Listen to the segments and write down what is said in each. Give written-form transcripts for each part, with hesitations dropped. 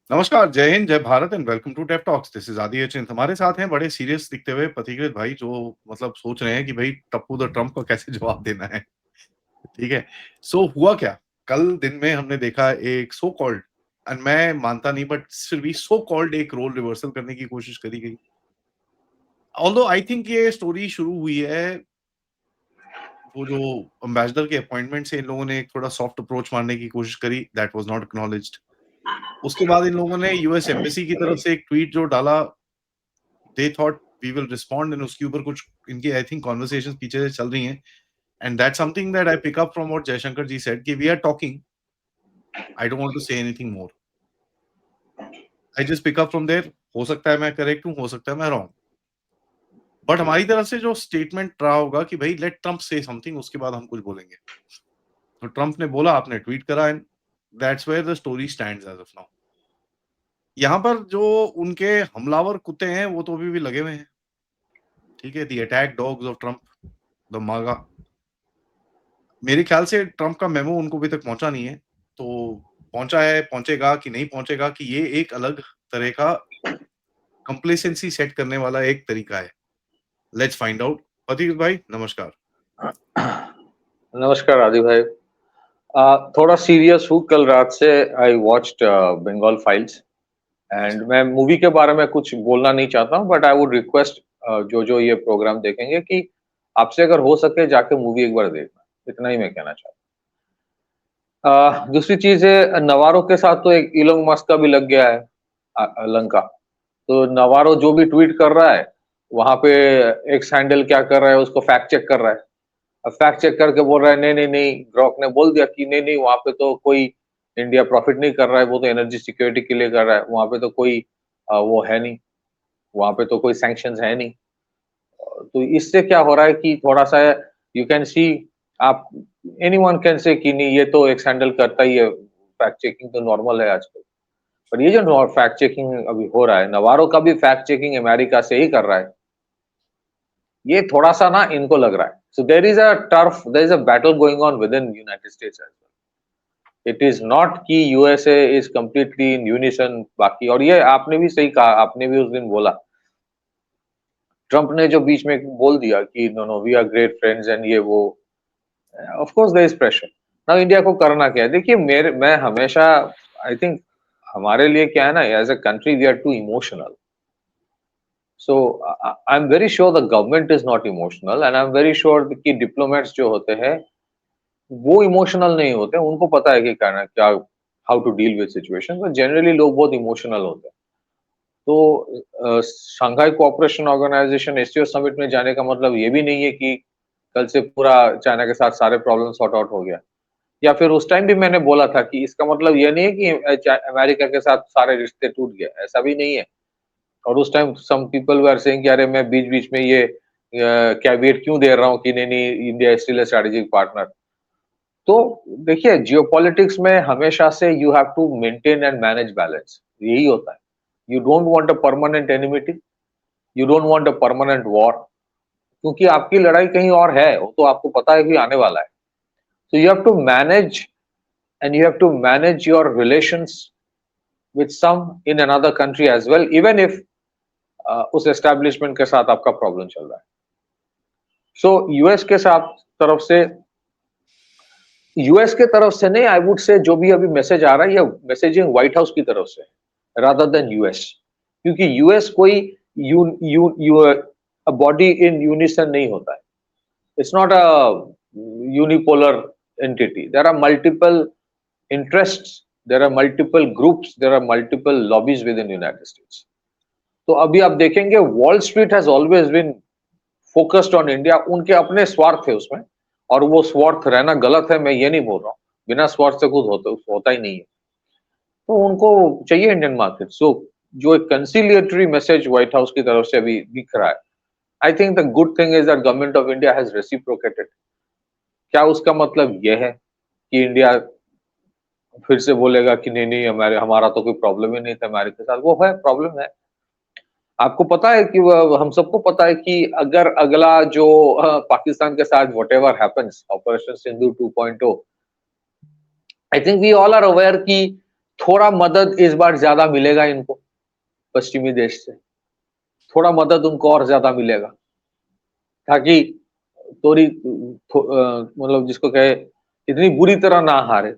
नमस्कार, जय हिंद, जय Bharat and welcome to Tape Talks. This is Aadi Achint. हमारे साथ हैं बड़े सीरियस दिखते हुए पथिकृत भाई जो मतलब सोच रहे हैं कि भई टप्पू द ट्रम्प को कैसे जवाब देना है, ठीक है? सो हुआ क्या? कल दिन में हमने देखा एक सो कॉल्ड एंड मैं मानता नहीं बट फिर भी सो कॉल्ड एक रोल रिवर्सल करने की कोशिश करी गई। ऑल्दो आई थिंक ये स्टोरी शुरू हुई है, वो जो एम्बेसडर के अपॉइंटमेंट से इन लोगों ने एक थोड़ा सॉफ्ट अप्रोच मारने की कोशिश करी, दैट वाज़ नॉट एक्नॉलेज्ड। उसके बाद इन लोगों ने यूएस एम्बेसी की तरफ से एक ट्वीट जो डाला, they thought we will respond and उसके ऊपर कुछ इनकी आई थिंक कन्वर्सेशंस पीछे से चल रही हैं and that's something that I pick up from what Jaishankar ji said कि we are talking, I don't want to say anything more, I just pick up from there. हो सकता है मैं करेक्ट हूँ, हो सकता है मैं रॉन्ग, बट हमारी तरफ से जो स्टेटमेंट रहा होगा कि भाई लेट ट्रम्प से समथिंग, उसके बाद हम कुछ बोलेंगे। तो ट्रम्प ने बोला, आपने ट्वीट करा and that's where the story stands as of now. यहाँ पर जो उनके हमलावर कुत्ते हैं वो तो अभी भी लगे हुए हैं, ठीक है? The attack dogs of Trump, the मागा। मेरे ख्याल से ट्रम्प का मेमो उनको अभी तक पहुँचा नहीं है। तो पहुँचा है, पहुँचेगा कि नहीं पहुँचेगा कि ये एक अलग तरह का कंप्लेसेंसी सेट करने वाला एक तरीका है। Let's find out. अतीक भाई नमस्कार। नमस्कार आदि भाई। थोड़ा सीरियस हूँ। कल रात से I watched Bengal Files and मैं मूवी के बारे में कुछ बोलना नहीं चाहता हूँ, बट आई वुड रिक्वेस्ट जो जो ये प्रोग्राम देखेंगे कि आपसे अगर हो सके जाके मूवी एक बार देखना। इतना ही मैं कहना चाहता हूँ। दूसरी चीज है, नवारो के साथ तो एक इलोन मस्क का भी लग गया है लंका। तो नवारो जो भी ट्वीट कर रहा है वहां पे एक सैंडल क्या कर रहा है, उसको फैक्ट चेक कर रहा है। अब फैक्ट चेक करके बोल रहा है नहीं नहीं नहीं, ग्रॉक ने बोल दिया कि नहीं नहीं, वहां पे तो कोई इंडिया प्रॉफिट नहीं कर रहा है, वो तो एनर्जी सिक्योरिटी के लिए कर रहा है, वहां पे तो कोई वो है नहीं, वहां पे तो कोई सैंक्शंस है नहीं। तो इससे क्या हो रहा है कि थोड़ा सा यू कैन सी, आप एनीवन कैन से कि नहीं ये तो एक सैंडल करता ही है, फैक्ट चेकिंग तो नॉर्मल है आजकल। पर ये जो फैक्ट चेकिंग अभी हो रहा है, नवारो का भी फैक्ट चेकिंग अमेरिका से ही कर रहा है, ये थोड़ा सा ना इनको लग रहा है। So there is a turf, there is a battle going on within United States as well. It is not कि USA is completely in unison बाकी। और ये आपने भी सही कहा, आपने भी उस दिन बोला, ट्रंप ने जो बीच में बोल दिया कि no no we are great friends and ये वो, of course there is pressure. Now India को करना क्या है? देखिए, मेरे मैं हमेशा आई थिंक हमारे लिए क्या है ना, as a country we are too emotional. So I'm very sure the government is not emotional, and I'm very sure कि diplomats जो होते हैं वो इमोशनल नहीं होते, उनको पता है कि करना क्या, how to deal with situation. तो जनरली लोग बहुत इमोशनल होते हैं। तो Shanghai Cooperation Organisation SCO summit में जाने का मतलब ये भी नहीं है कि कल से पूरा चाइना के साथ सारे प्रॉब्लम सॉर्ट आउट हो गया। या फिर उस टाइम भी मैंने बोला था कि इसका मतलब ये नहीं है कि अमेरिका के साथ सारे रिश्ते टूट गए, ऐसा भी नहीं है। और उस time some people were saying कि अरे मैं बीच-बीच में ये कैविएट क्यों दे रहा हूँ कि नहीं नहीं, India is still a strategic partner. तो देखिए, जियोपॉलिटिक्स में हमेशा से you have to maintain and manage balance, यही होता है। You don't want a permanent enmity, you don't want a permanent war, क्योंकि आपकी लड़ाई कहीं और है, वो तो आपको पता है कि आने वाला है। So you have to manage, and you have to manage your relations with some in another country as well, even if उस एस्टेब्लिशमेंट के साथ आपका प्रॉब्लम चल रहा है। सो यूएस के साथ तरफ से, यूएस के तरफ से नहीं, आई वुड से जो भी अभी मैसेज आ रहा है, ये मैसेजिंग व्हाइट हाउस की तरफ से रादर देन यूएस। क्योंकि यूएस कोई you you you body in unison नहीं होता है। It's not a unipolar entity, there are multiple interests, there are multiple groups, there are multiple lobbies within United States. तो अभी आप देखेंगे Wall Street has always been focused on India. उनके अपने स्वार्थ है उसमें, और वो स्वार्थ रहना गलत है, मैं ये नहीं बोल रहा हूँ। बिना स्वार्थ से कुछ होता ही नहीं है। तो उनको चाहिए इंडियन मार्केट। सो जो एक कंसिलिएटरी मैसेज व्हाइट हाउस की तरफ से अभी दिख रहा है, I think the good thing is that government of India has reciprocated. क्या उसका मतलब यह है कि इंडिया फिर से बोलेगा कि नहीं नहीं, हमारे हमारा तो कोई प्रॉब्लम ही नहीं था अमेरिका के साथ? वो है, प्रॉब्लम है। आपको पता है कि हम सबको पता है कि अगर अगला जो पाकिस्तान के साथ whatever happens, operation Sindhu 2.0, I think we all are aware कि थोड़ा मदद इस बार ज्यादा मिलेगा इनको पश्चिमी देश से, थोड़ा मदद उनको और ज्यादा मिलेगा, ताकि थोड़ी मतलब जिसको कहे इतनी बुरी तरह ना हारे,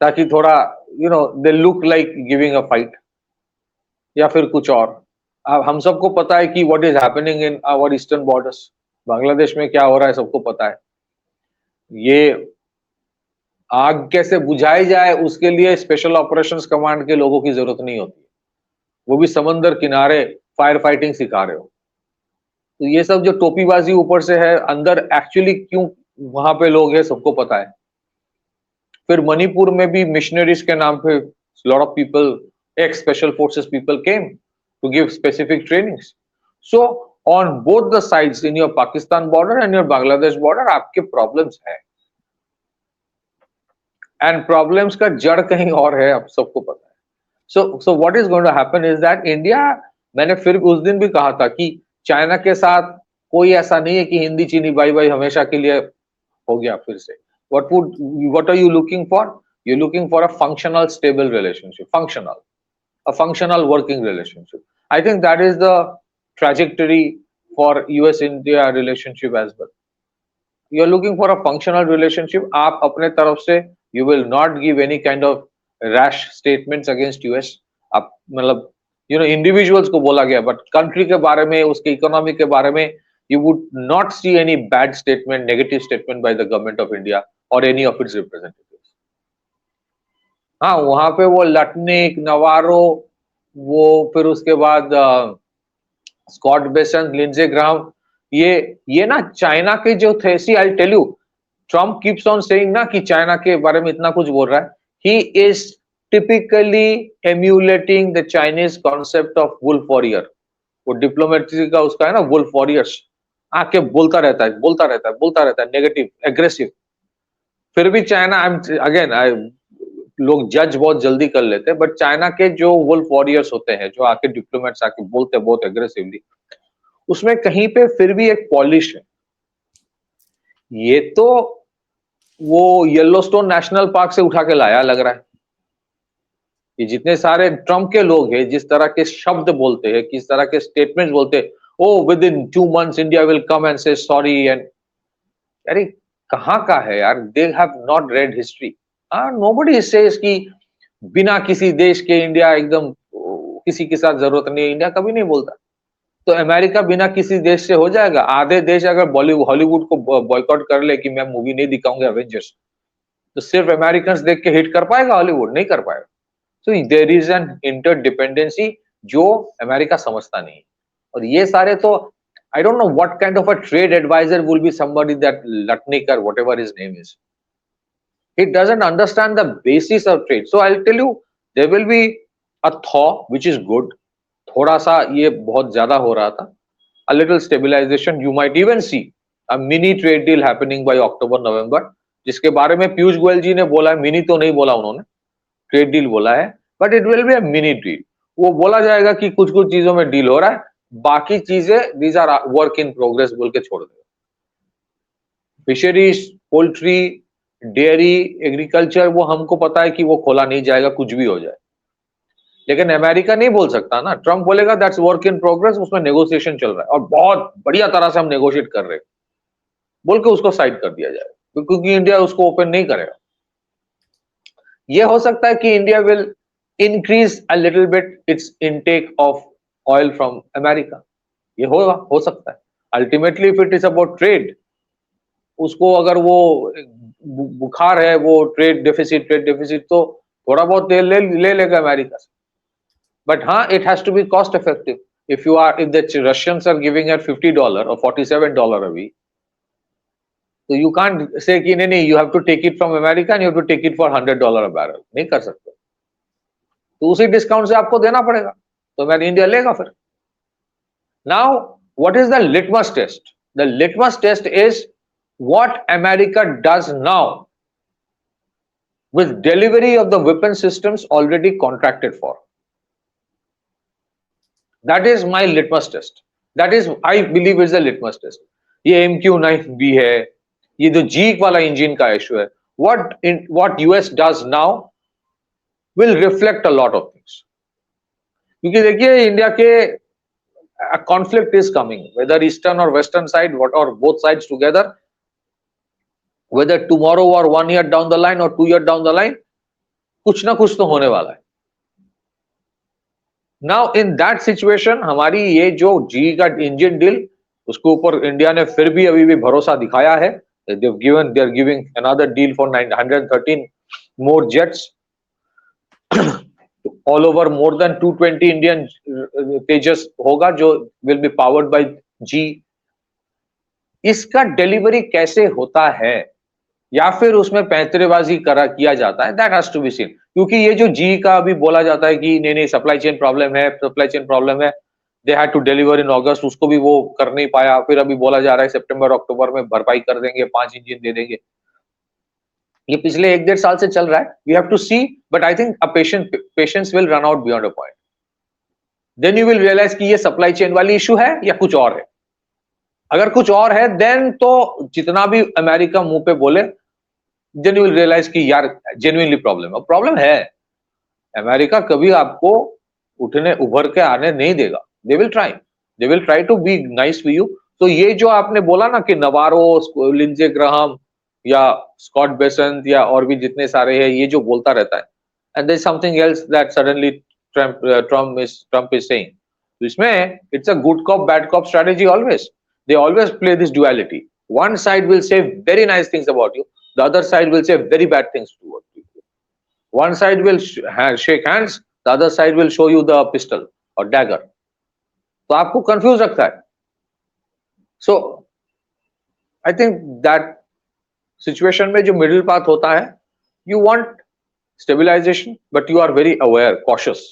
ताकि थोड़ा they look like giving a fight, या फिर कुछ और। अब हम सबको पता है कि what is happening in our eastern borders, Bangladesh में क्या हो रहा है सबको पता है। ये आग कैसे बुझाई जाए उसके लिए स्पेशल ऑपरेशंस कमांड के लोगों की जरूरत नहीं होती, वो भी समंदर किनारे फायर फाइटिंग सिखा रहे हो। तो ये सब जो टोपीबाजी ऊपर से है, अंदर एक्चुअली क्यों वहां पे लोग हैं सबको पता है। फिर मणिपुर में भी मिशनरीज के नाम पे lot of people, ex special forces people came to give specific trainings. So on both the sides in your Pakistan border and your Bangladesh border आपके प्रॉब्लम्स है, एंड प्रॉब्लम्स का जड़ कहीं और है, आप सबको पता है। So what is going to happen is that India, मैंने फिर उस दिन भी कहा था कि चाइना के साथ कोई ऐसा नहीं है कि हिंदी चीनी बाई बाई हमेशा के लिए हो गया फिर से। what are you looking for? You're looking for a functional stable relationship, a functional working relationship. I think that is the trajectory for US India relationship as well. You're looking for a functional relationship. आप अपने तरफ से you will not give any kind of rash statements against US. आप मतलब individuals को बोला गया, but country के बारे में, उसके economy के बारे में you would not see any bad statement, negative statement by the government of India or any of its representatives. हाँ, वहां पे वो लटनिक, नवारो, वो फिर उसके बाद स्कॉट बेसेंट, लिंडसे ग्राहम, ये ना चाइना के जो थे, see I tell you, Trump keeps on saying ना कि चाइना के बारे में इतना कुछ बोल रहा है, he is typically emulating the Chinese concept of wolf warrior. वो डिप्लोमेसी का उसका है ना, वुल्फ वॉरियर्स, आके बोलता रहता है, बोलता रहता है, बोलता रहता है, नेगेटिव, एग्रेसिव। फिर भी चाइना, अगेन लोग जज बहुत जल्दी कर लेते हैं, बट चाइना के जो वुल्फ वॉरियर्स होते हैं, जो आके डिप्लोमेट्स आके बोलते हैं बहुत एग्रेसिवली, उसमें कहीं पे फिर भी एक पॉलिश है। ये तो वो येलोस्टोन नेशनल पार्क से उठा के लाया लग रहा है। ये जितने सारे ट्रम्प के लोग हैं, जिस तरह के शब्द बोलते हैं, किस तरह के स्टेटमेंट्स बोलते हैं, oh within 2 months India will come and say sorry, and अरे कहाँ का है यार, they have not read history. Nobody says कि बिना किसी देश के इंडिया एकदम किसी के साथ जरूरत नहीं है, इंडिया कभी नहीं बोलता। तो अमेरिका बिना किसी देश से हो जाएगा? आधे देश अगर बॉलीवुड हॉलीवुड को बॉयकॉट कर ले कि मैं मूवी नहीं दिखाऊंगा एवेंजर्स, तो सिर्फ अमेरिकन देख के हिट कर पाएगा हॉलीवुड? नहीं कर पाएगा। So there is an interdependency जो अमेरिका समझता नहीं। और ये सारे तो I don't know what kind of a trade advisor will be somebody that Lutnick or whatever his name is. He doesn't understand the basis of trade. So I'll tell you, there will be a thaw, which is good. थोड़ा सा ये बहुत ज्यादा हो रहा था. A little stabilization. You might even see a mini trade deal happening by October, November. जिसके बारे में पीयूष गोयल जी ने बोला है, मिनी तो नहीं बोला उन्होंने, ट्रेड डील बोला है, but it will be a mini deal. वो बोला जाएगा कि कुछ कुछ चीजों में डील हो रहा है, बाकी चीजें these are work in progress बोल के छोड़ देगा। फिशरीज, पोल्ट्री, डेयरी, एग्रीकल्चर, वो हमको पता है कि वो खोला नहीं जाएगा कुछ भी हो जाए, लेकिन अमेरिका नहीं बोल सकता ना। ट्रम्प बोलेगा दैट्स वर्क इन प्रोग्रेस, उसमें नेगोशिएशन चल रहा है और बहुत बढ़िया तरह से हम नेगोशिएट कर रहे हैं बोल के उसको साइड कर दिया जाएगा, क्योंकि इंडिया उसको ओपन नहीं करेगा। ये हो सकता है कि India will increase a little bit it's intake of oil from America, ये होगा, हो सकता है। Ultimately if it is about trade, उसको अगर वो बुखार है, वो ट्रेड डेफिसिट, तो थोड़ा बहुत तेल ले लेगा अमेरिका से। बट हाँ, it has to be cost effective. If the Russians are giving at $50 or $47 a week, तो यू कांट से कि नहीं you have to take it from America and you have to take it for $100 a barrel, नहीं कर सकते। तो उसी discount से आपको देना पड़ेगा, तो मैं इंडिया लेगा फिर। Now, what is the litmus test? The litmus test is what America does now with delivery of the weapon systems already contracted for. That is my litmus test. That is, I believe, is the litmus test. ये MQ-9B है, ये जो जीक वाला engine का issue है, what US does now will reflect a lot of things. क्योंकि देखिए इंडिया के a conflict is coming, whether eastern or western side, what or both sides together, whether tomorrow or 1 year down the line or 2 year down the line, कुछ ना कुछ तो होने वाला है. नाउ इन दैट सिचुएशन हमारी ये जो जी का इंजन डील उसके ऊपर इंडिया ने फिर भी अभी भी भरोसा दिखाया है. They are giving another deal for 913 more jets all over. More than 220 Indian Tejas होगा जो will be powered by G. इसका डिलीवरी कैसे होता है या फिर उसमें पैंतरेबाजी करा किया जाता है, that has to be seen. क्योंकि ये जो जी का अभी बोला जाता है कि नहीं नहीं सप्लाई चेन प्रॉब्लम है, सप्लाई चेन प्रॉब्लम है, they had to deliver in August, उसको भी वो कर नहीं पाया. फिर अभी बोला जा रहा है सितंबर अक्टूबर में भरपाई कर देंगे, 5 इंजन दे देंगे. ये पिछले 1-1.5 साल से चल रहा है. We have to see, but I think a patience will run out beyond a point. Then you will realise कि ये सप्लाई चेन वाली इशू है या कुछ और है. अगर कुछ और है देन तो जितना भी अमेरिका मुंह पे बोले, देन यू विल रियलाइज कि यार जेन्युइनली प्रॉब्लम है. अमेरिका कभी आपको उठने उभर के आने नहीं देगा. They will try to be nice to you. तो ये जो आपने बोला ना कि नवारो, लिंजे ग्राहम या स्कॉट बेसेंट या और भी जितने सारे हैं, ये जो बोलता रहता है, and there is something else that suddenly Trump is saying. तो इसमें it's a good cop bad cop strategy. Always they always play this duality. One side will say very nice things about you, the other side will say very bad things towards you. One side will shake hands, the other side will show you the pistol or dagger. तो आपको confuse रखता है. So I think that situation में जो middle path होता है, you want stabilisation but you are very aware, cautious.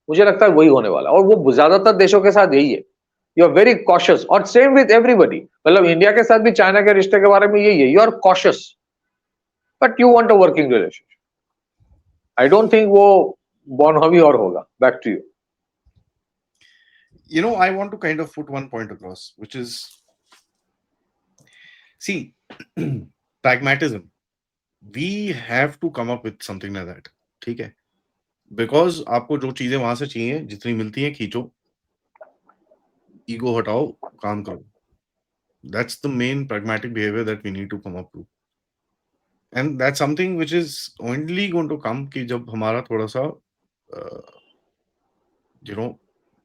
मुझे लगता है वही होने वाला, और वो ज्यादातर देशों के साथ यही है. यू आर वेरी कॉशियस, और सेम विद एवरीबडी. मतलब इंडिया के साथ भी चाइना के रिश्ते के बारे में यही है, you are cautious but you want a working relationship. I don't think वो Bonhoeffer और होगा. Back to you. You know, I want to kind of put one point across, which is, see, pragmatism. We have to come up with something like that. ठीक है? Because आपको जो चीजें वहां से चाहिए, जितनी मिलती हैं खींचो, ईगो हटाओ, काम करो. That's the main pragmatic behavior that we need to come up to. And that's something which is only going to come कि जब हमारा थोड़ा सा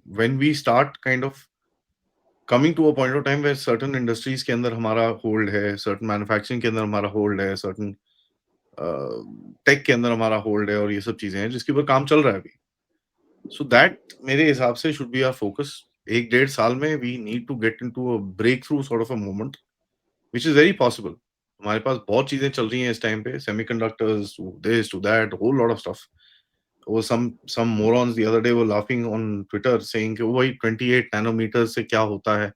when we start kind of coming to a point of time where certain industries के अंदर हमारा hold है, certain manufacturing के अंदर हमारा hold है, certain tech के अंदर हमारा hold है, और ये सब चीजें हैं जिसके ऊपर काम चल रहा है अभी. So that मेरे हिसाब से should be our focus. 1-1.5 साल में we need to get into a breakthrough sort of a moment, which is very possible. हमारे पास बहुत चीजें चल रही हैं इस टाइम पे, semiconductors, this to that, whole lot of stuff. Or some morons the other day were laughing on Twitter saying कि वो भाई 28 nanometers से क्या होता है.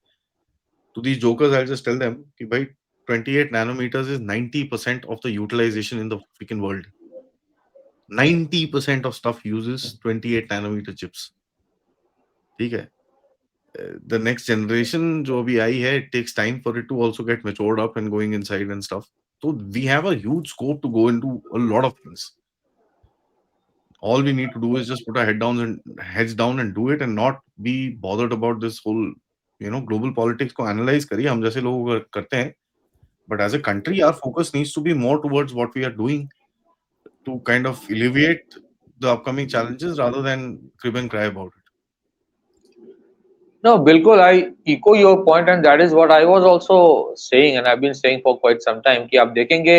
To these jokers, I'll just tell them कि भाई 28 nanometers is 90% of the utilization in the freaking world. 90% of stuff uses 28 nanometer chips. ठीक है? The next generation जो अभी आई है, it takes time for it to also get matured up and going inside and stuff. So we have a huge scope to go into a lot of things. All we need to do is just put our heads down and do it, and not be bothered about this whole global politics को analyze करिए, हम जैसे लोग करते हैं. But as a country, our focus needs to be more towards what we are doing to kind of alleviate the upcoming challenges rather than crib and cry about it. No, बिल्कुल, I echo your point, and that is what I was also saying, and I've been saying for quite some time कि आप देखेंगे,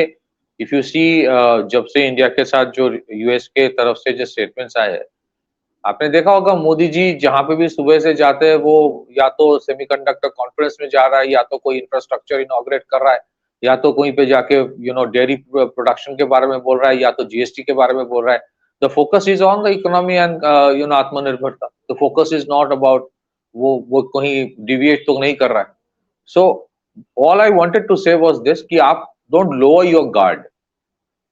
if you see जब से India के साथ जो US के तरफ से जो स्टेटमेंट्स आए हैं, आपने देखा होगा मोदी जी जहां पे भी सुबह से जाते हैं, वो या तो सेमीकंडक्टर कॉन्फ्रेंस में जा रहा है, या तो कोई इंफ्रास्ट्रक्चर इनॉग्रेट कर रहा है, या तो कहीं पे जाके डेयरी प्रोडक्शन के बारे में बोल रहा है, या तो जीएसटी के बारे में बोल रहा है. The focus is on the economy and आत्मनिर्भरता. The focus is not about वो कहीं डिविएट तो नहीं कर रहा है. So all I wanted to say was this कि आप don't lower your guard,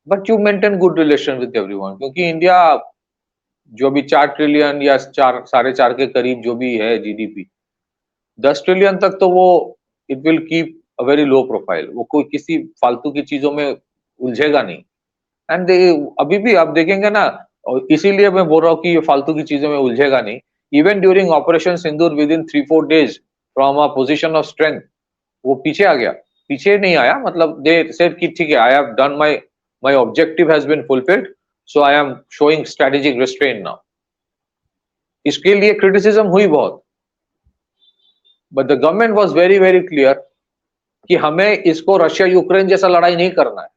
but you maintain good relation with everyone. क्योंकि इंडिया जो भी 4 ट्रिलियन या 4.5 के करीब जो भी है जीडीपी, 10 ट्रिलियन तक तो वो it will keep a very low profile. वो कोई किसी फालतू की चीजों में उलझेगा नहीं. एंड अभी भी आप देखेंगे ना, और इसीलिए मैं बोल रहा हूँ कि ये फालतू की चीजों में उलझेगा नहीं। Even during operation Sindoor with in 3-4 days from a position of strength वो पीछे आ गया। पीछे नहीं आया, मतलब दे सेड कि ठीक है, I have done my objective has been fulfilled, so I am showing strategic restraint now. इसके लिए क्रिटिसिज्म हुई बहुत, but the government was very very clear कि हमें इसको रशिया यूक्रेन जैसा लड़ाई नहीं करना है,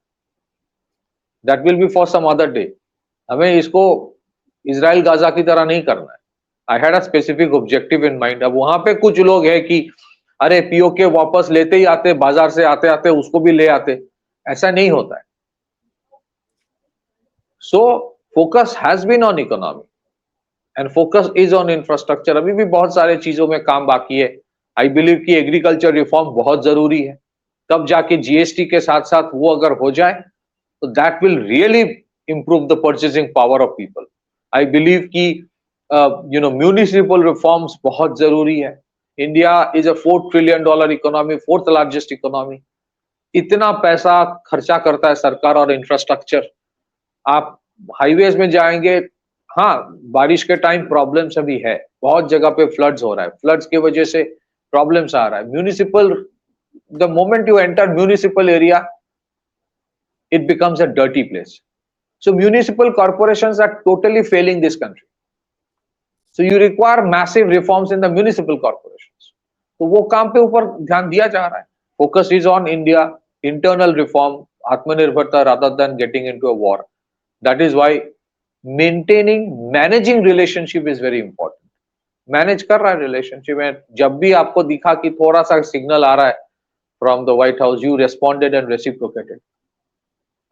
that will be for some other day. हमें इसको इजराइल गाजा की तरह नहीं करना है। I had a specific objective in mind. अब वहां पे कुछ लोग हैं कि अरे पीओके वापस लेते ही आते, बाजार से आते आते उसको भी ले आते, ऐसा नहीं होता है। So focus has been on economy and focus is on infrastructure. अभी भी बहुत सारे चीजों में काम बाकी है। आई बिलीव कि एग्रीकल्चर रिफॉर्म बहुत जरूरी है, तब जाके जीएसटी के साथ साथ वो अगर हो जाए तो that will really improve the purchasing power of people. I believe कि म्यूनिसिपल रिफॉर्म्स बहुत जरूरी है। India is a $4 trillion economy, fourth largest economy. इतना पैसा खर्चा करता है सरकार और इंफ्रास्ट्रक्चर। आप हाईवेज में जाएंगे, हाँ बारिश के टाइम प्रॉब्लम्स अभी है, बहुत जगह पे फ्लड्स हो रहा है, फ्लड्स की वजह से प्रॉब्लम्स आ रहा है। Municipal, the moment you enter municipal area it becomes a dirty place. So municipal corporations are totally failing this country. So you require massive reforms in the municipal corporations. तो वो काम पे ऊपर ध्यान दिया जा रहा है। Focus is on India, internal reform, आत्मनिर्भरता rather than getting into a war. That is why managing relationship is very important. Manage कर रहा है रिलेशनशिप में। जब भी आपको दिखा कि थोड़ा सा सिग्नल आ रहा है from the white house, you responded and reciprocated,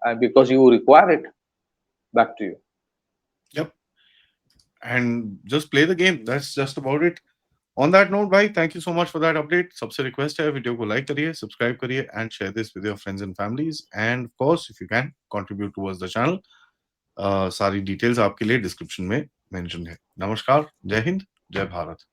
and because you require it. Back to you. Yep. And just play the game. That's just about it. On that note, bhai, thank you so much for that update. सबसे request है video को like करिए, subscribe करिए and share this with your friends and families. And of course, if you can, contribute towards the channel. सारी details आपके लिए description में mention है. नमस्कार, जय हिंद, जय भारत.